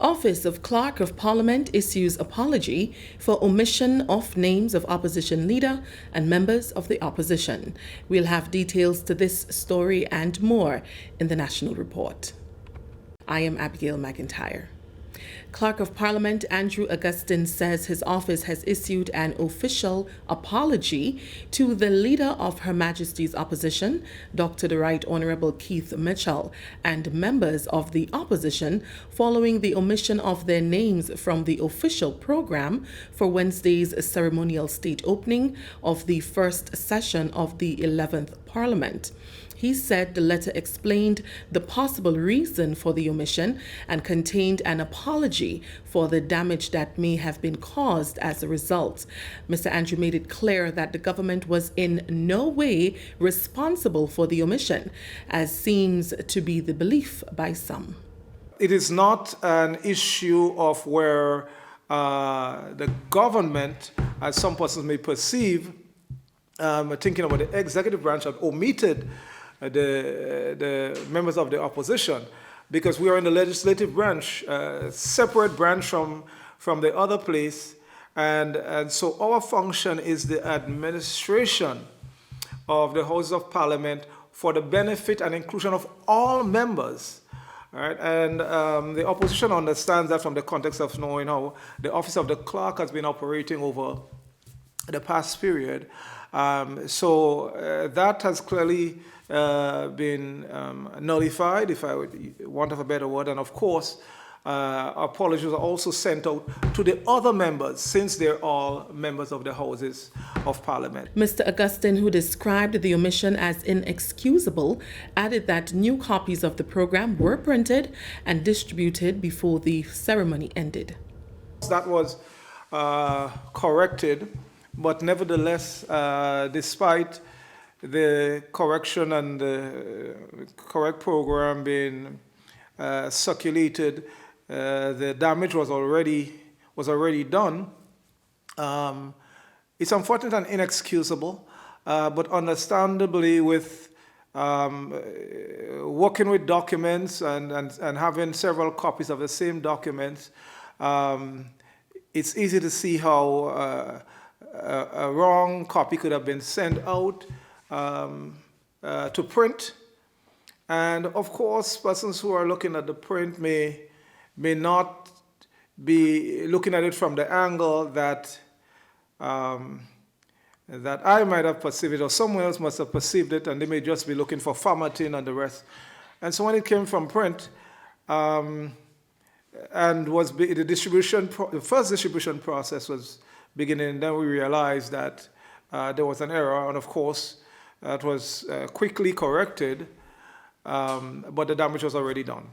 Office of Clerk of Parliament issues apology for omission of names of opposition leader and members of the opposition. We'll have details to this story and more in the National Report. I am Abigail McIntyre. Clerk of Parliament Andrew Augustine says his office has issued an official apology to the leader of Her Majesty's opposition, Dr. the Right Honourable Keith Mitchell, and members of the opposition following the omission of their names from the official programme for Wednesday's ceremonial state opening of the first session of the 11th Parliament. He said the letter explained the possible reason for the omission and contained an apology for the damage that may have been caused as a result. Mr. Andrew made it clear that the government was in no way responsible for the omission, as seems to be the belief by some. It is not an issue of where the government, as some persons may perceive, thinking about the executive branch, have omitted the members of the opposition, because we are in the legislative branch, separate branch from the other place, and so our function is the administration of the Houses of Parliament for the benefit and inclusion of all members. Right? And the opposition understands that from the context of knowing how the office of the clerk has been operating over the past period. So that has clearly been nullified, if I would want of a better word, and of course apologies are also sent out to the other members, since they're all members of the Houses of Parliament. Mr. Augustine, who described the omission as inexcusable, added that new copies of the program were printed and distributed before the ceremony ended. That was corrected, but nevertheless, despite the correction and the correct program being circulated, the damage was already done. It's unfortunate and inexcusable, but understandably, with working with documents and having several copies of the same documents, it's easy to see how a wrong copy could have been sent out to print. And of course, persons who are looking at the print may not be looking at it from the angle that that I might have perceived it, or someone else must have perceived it, and they may just be looking for formatting and the rest. And so when it came from print, and was the first distribution process was beginning, then we realized that there was an error, and of course, that was quickly corrected, but the damage was already done.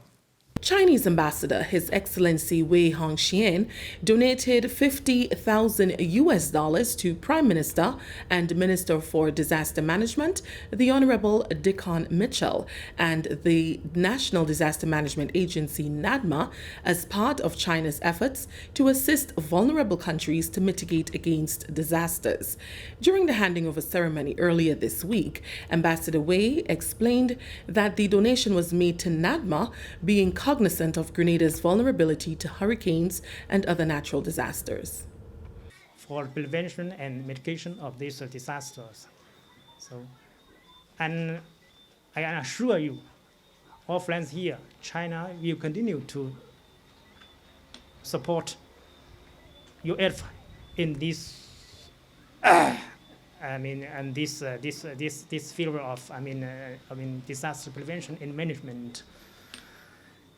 Chinese ambassador, His Excellency Wei Hongxian, donated $50,000 to Prime Minister and Minister for Disaster Management, the Honorable Dickon Mitchell, and the National Disaster Management Agency, NaDMA, as part of China's efforts to assist vulnerable countries to mitigate against disasters. During the handing over ceremony earlier this week, Ambassador Wei explained that the donation was made to NaDMA, being cognizant of Grenada's vulnerability to hurricanes and other natural disasters. For prevention and mitigation of these disasters. And I assure you, all friends here, China will continue to support your effort in this. This field of disaster prevention and management.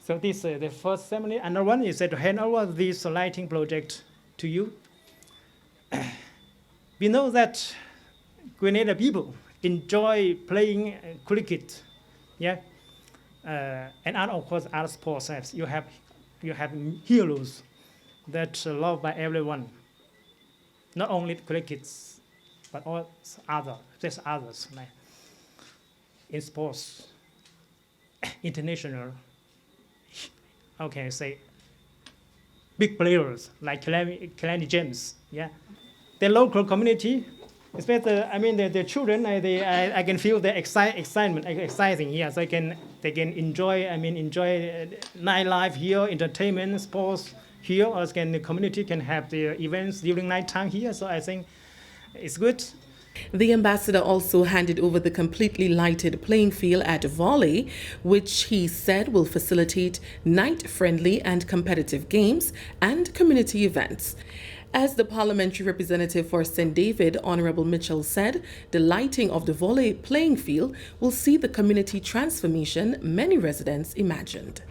So this is the first ceremony. Another one is to hand over this lighting project to you. We know that Grenada people enjoy playing cricket, yeah, and of course other sports. You have heroes that are loved by everyone. Not only crickets, but all there's others like in sports, international. How can I say? Big players like James, yeah. The local community especially, I mean, the children, I can feel the exciting here. So they can enjoy, enjoy nightlife here, entertainment, sports here. Or the community can have the events during nighttime here. So I think it's good. The ambassador also handed over the completely lighted playing field at Volley, which he said will facilitate night-friendly and competitive games and community events. As the parliamentary representative for St. David, Honorable Mitchell, said, the lighting of the Volley playing field will see the community transformation many residents imagined.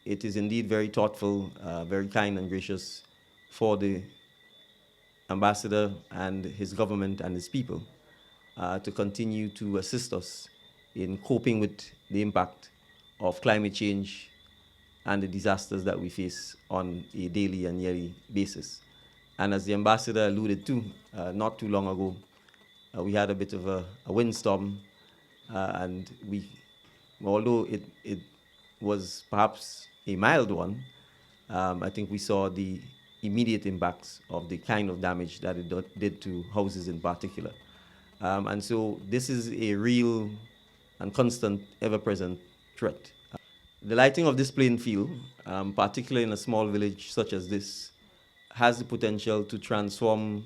It is indeed very thoughtful, very kind and gracious for the ambassador and his government and his people to continue to assist us in coping with the impact of climate change and the disasters that we face on a daily and yearly basis. And as the ambassador alluded to, not too long ago, we had a bit of a windstorm, and although it was perhaps a mild one, I think we saw the immediate impacts of the kind of damage that it did to houses in particular. And so this is a real and constant, ever-present threat. The lighting of this playing field, particularly in a small village such as this, has the potential to transform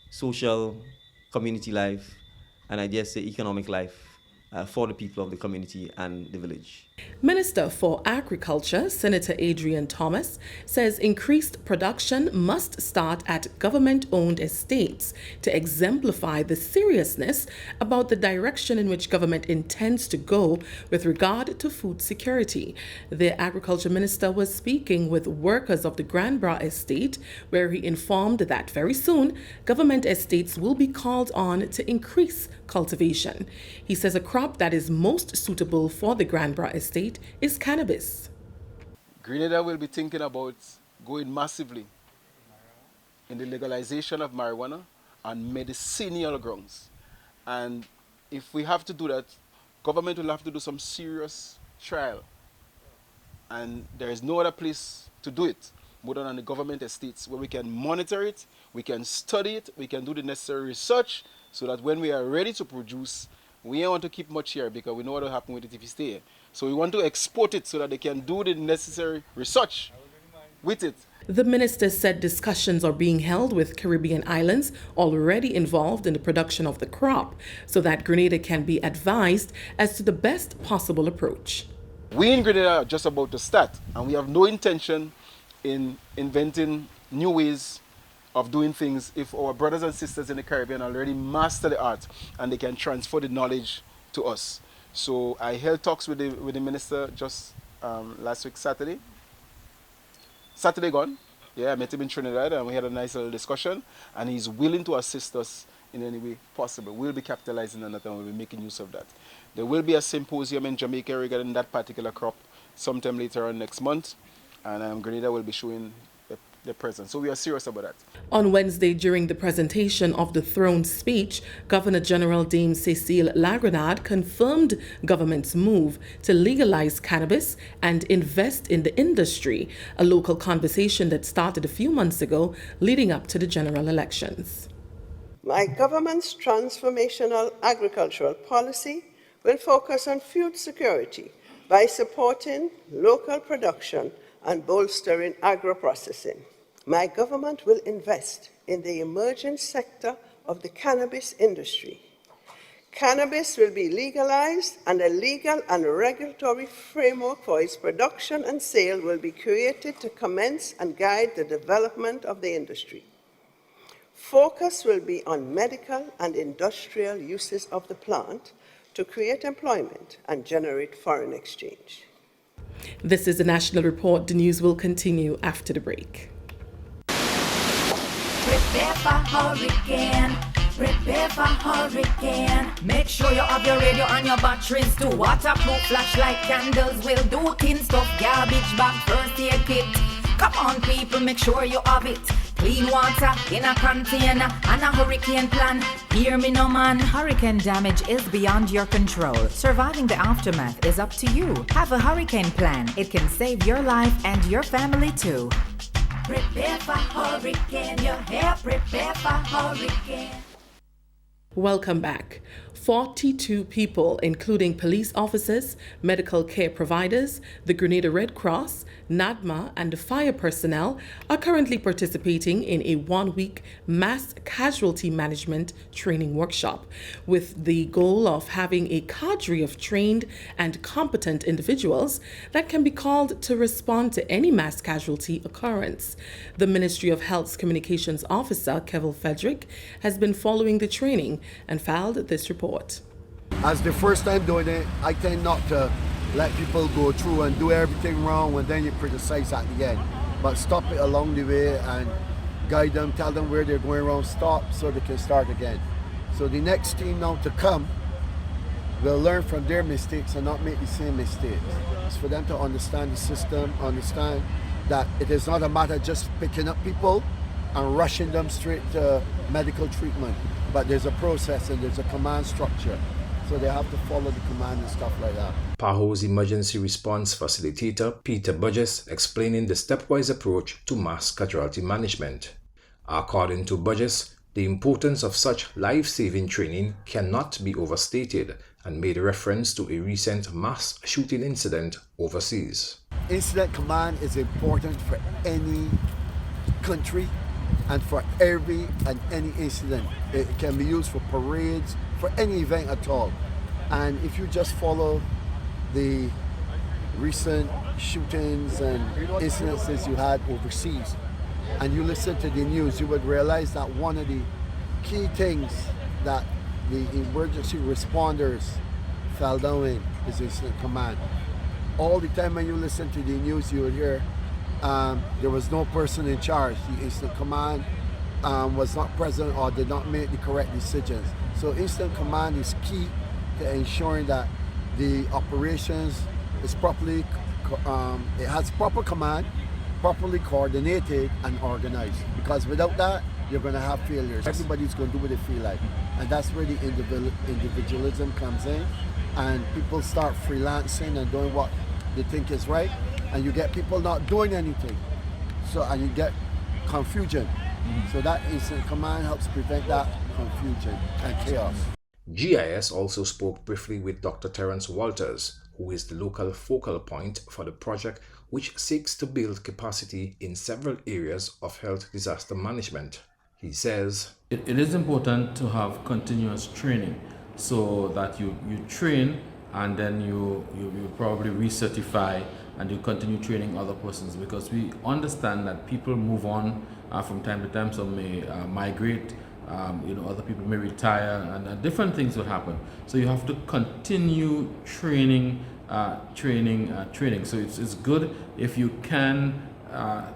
social, community life, and I guess the economic life for the people of the community and the village. Minister for Agriculture, Senator Adrian Thomas, says increased production must start at government-owned estates to exemplify the seriousness about the direction in which government intends to go with regard to food security. The Agriculture Minister was speaking with workers of the Granbra estate, where he informed that very soon government estates will be called on to increase cultivation. He says a crop that is most suitable for the Granbra estate is cannabis. Grenada will be thinking about going massively in the legalization of marijuana on medicinal grounds. And if we have to do that, government will have to do some serious trial. And there is no other place to do it more than on the government estates, where we can monitor it, we can study it, we can do the necessary research, so that when we are ready to produce, we don't want to keep much here because we know what will happen with it if we stay here. So we want to export it so that they can do the necessary research with it. The minister said discussions are being held with Caribbean islands already involved in the production of the crop, so that Grenada can be advised as to the best possible approach. We in Grenada are just about to start, and we have no intention in inventing new ways of doing things if our brothers and sisters in the Caribbean already master the art and they can transfer the knowledge to us. So I held talks with the minister just last week, Saturday gone. Yeah, I met him in Trinidad and we had a nice little discussion, and he's willing to assist us in any way possible. We'll be capitalizing on that and we'll be making use of that. There will be a symposium in Jamaica regarding that particular crop sometime later on next month, and Grenada will be showing their presence. So we are serious about that. On Wednesday, during the presentation of the throne speech, Governor General Dame Cecile Lagrenade confirmed government's move to legalize cannabis and invest in the industry, a local conversation that started a few months ago leading up to the general elections. My government's transformational agricultural policy will focus on food security by supporting local production and bolstering agro-processing. My government will invest in the emerging sector of the cannabis industry. Cannabis will be legalized, and a legal and regulatory framework for its production and sale will be created to commence and guide the development of the industry. Focus will be on medical and industrial uses of the plant to create employment and generate foreign exchange. This is the National Report. The news will continue after the break. Prepare for hurricane. Prepare for hurricane. Make sure you have your radio and your batteries too. Waterproof flashlight candles will do. Tin stuff, garbage bag, first aid kit. Come on people, make sure you have it. Clean water in a container and a hurricane plan. Hear me no man. Hurricane damage is beyond your control. Surviving the aftermath is up to you. Have a hurricane plan. It can save your life and your family too. Prepare for hurricane. Your hair, prepare for hurricane. Welcome back. 42 people, including police officers, medical care providers, the Grenada Red Cross, NaDMA, and fire personnel, are currently participating in a one-week mass casualty management training workshop with the goal of having a cadre of trained and competent individuals that can be called to respond to any mass casualty occurrence. The Ministry of Health's Communications Officer, Kevin Frederick, has been following the training and filed this report. As the first time doing it, I tend not to let people go through and do everything wrong and then you criticize at the end. But stop it along the way and guide them, tell them where they're going wrong, stop so they can start again. So the next team now to come will learn from their mistakes and not make the same mistakes. It's for them to understand the system, understand that it is not a matter of just picking up people and rushing them straight to medical treatment. But there's a process and there's a command structure. So they have to follow the command and stuff like that. PAHO's emergency response facilitator, Peter Burgess, explaining the stepwise approach to mass casualty management. According to Burgess, the importance of such life-saving training cannot be overstated and made reference to a recent mass shooting incident overseas. Incident command is important for any country and for every and any incident. It can be used for parades, for any event at all. And if you just follow the recent shootings and incidences you had overseas, and you listen to the news, you would realize that one of the key things that the emergency responders fell down in is incident command. All the time when you listen to the news, you would hear there was no person in charge. The incident command was not present or did not make the correct decisions. So incident command is key to ensuring that the operations is properly, it has proper command, properly coordinated and organized. Because without that, you're going to have failures. Everybody's going to do what they feel like. And that's where the individualism comes in. And people start freelancing and doing what they think is right. And you get people not doing anything. And you get confusion. So that incident command helps prevent that confusion and chaos. GIS also spoke briefly with Dr. Terence Walters, who is the local focal point for the project, which seeks to build capacity in several areas of health disaster management. He says, It is important to have continuous training so that you train and then you probably recertify and you continue training other persons, because we understand that people move on from time to time. Some may migrate, other people may retire, and different things will happen. So you have to continue training. So it's good if you can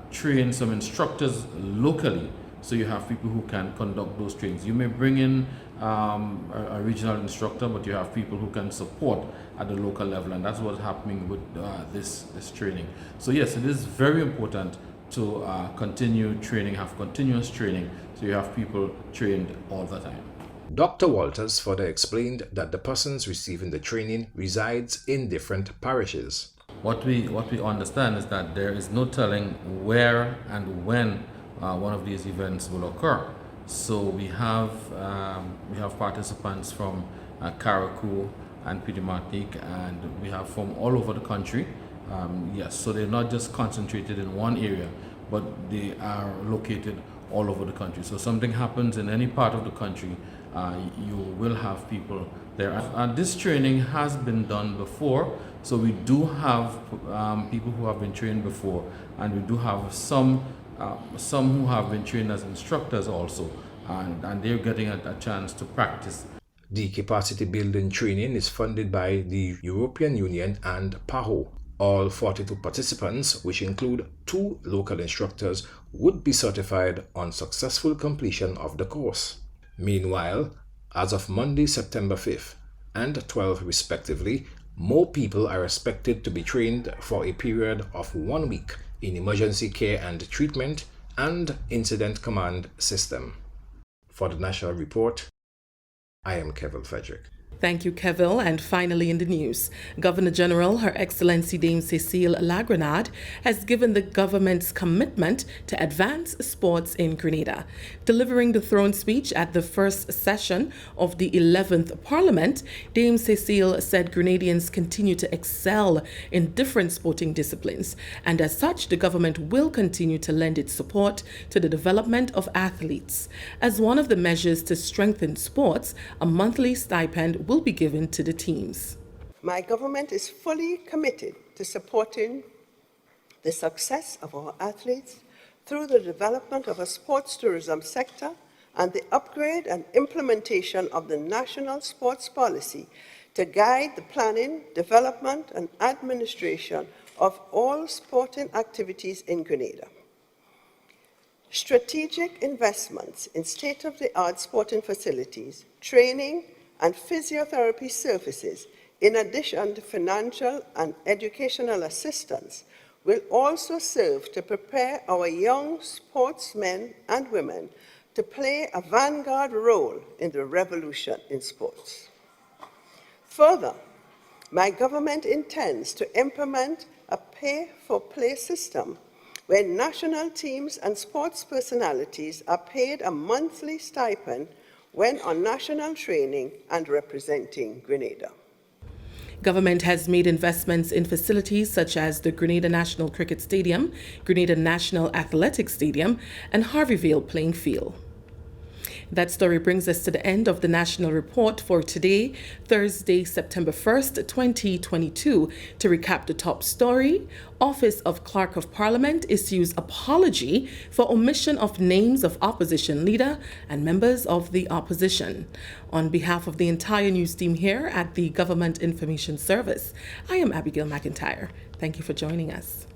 train some instructors locally, so you have people who can conduct those trainings. You may bring in a regional instructor, but you have people who can support at the local level, and that's what's happening with this training. So yes, it is very important to continue training, have continuous training, so you have people trained all the time. Dr. Walters further explained that the persons receiving the training resides in different parishes. What we understand is that there is no telling where and when one of these events will occur. So we have participants from Carriacou and Partygrenada, and we have from all over the country. So they're not just concentrated in one area, but they are located all over the country. So something happens in any part of the country, you will have people there. And this training has been done before, so we do have people who have been trained before, and we do have some who have been trained as instructors also, and they're getting a chance to practice. The capacity building training is funded by the European Union and PAHO. All 42 participants, which include 2 local instructors, would be certified on successful completion of the course. Meanwhile, as of Monday, September 5th and 12th respectively, more people are expected to be trained for a period of 1 week in emergency care and treatment and incident command system. For the National Report, I am Kevin Frederick. Thank you, Kevil. And finally in the news, Governor General, Her Excellency Dame Cecile Lagrenade, has given the government's commitment to advance sports in Grenada. Delivering the throne speech at the first session of the 11th Parliament, Dame Cecile said Grenadians continue to excel in different sporting disciplines, and as such, the government will continue to lend its support to the development of athletes. As one of the measures to strengthen sports, a monthly stipend will be given to the teams. My government is fully committed to supporting the success of our athletes through the development of a sports tourism sector and the upgrade and implementation of the national sports policy to guide the planning, development, and administration of all sporting activities in Grenada. Strategic investments in state-of-the-art sporting facilities, training, and physiotherapy services, in addition to financial and educational assistance, will also serve to prepare our young sportsmen and women to play a vanguard role in the revolution in sports. Further, my government intends to implement a pay-for-play system where national teams and sports personalities are paid a monthly stipend when on national training and representing Grenada. Government has made investments in facilities such as the Grenada National Cricket Stadium, Grenada National Athletic Stadium, and Harveyville playing field. That story brings us to the end of the National Report for today, Thursday, September 1st, 2022. To recap the top story, Office of Clerk of Parliament issues apology for omission of names of opposition leader and members of the opposition. On behalf of the entire news team here at the Government Information Service, I am Abigail McIntyre. Thank you for joining us.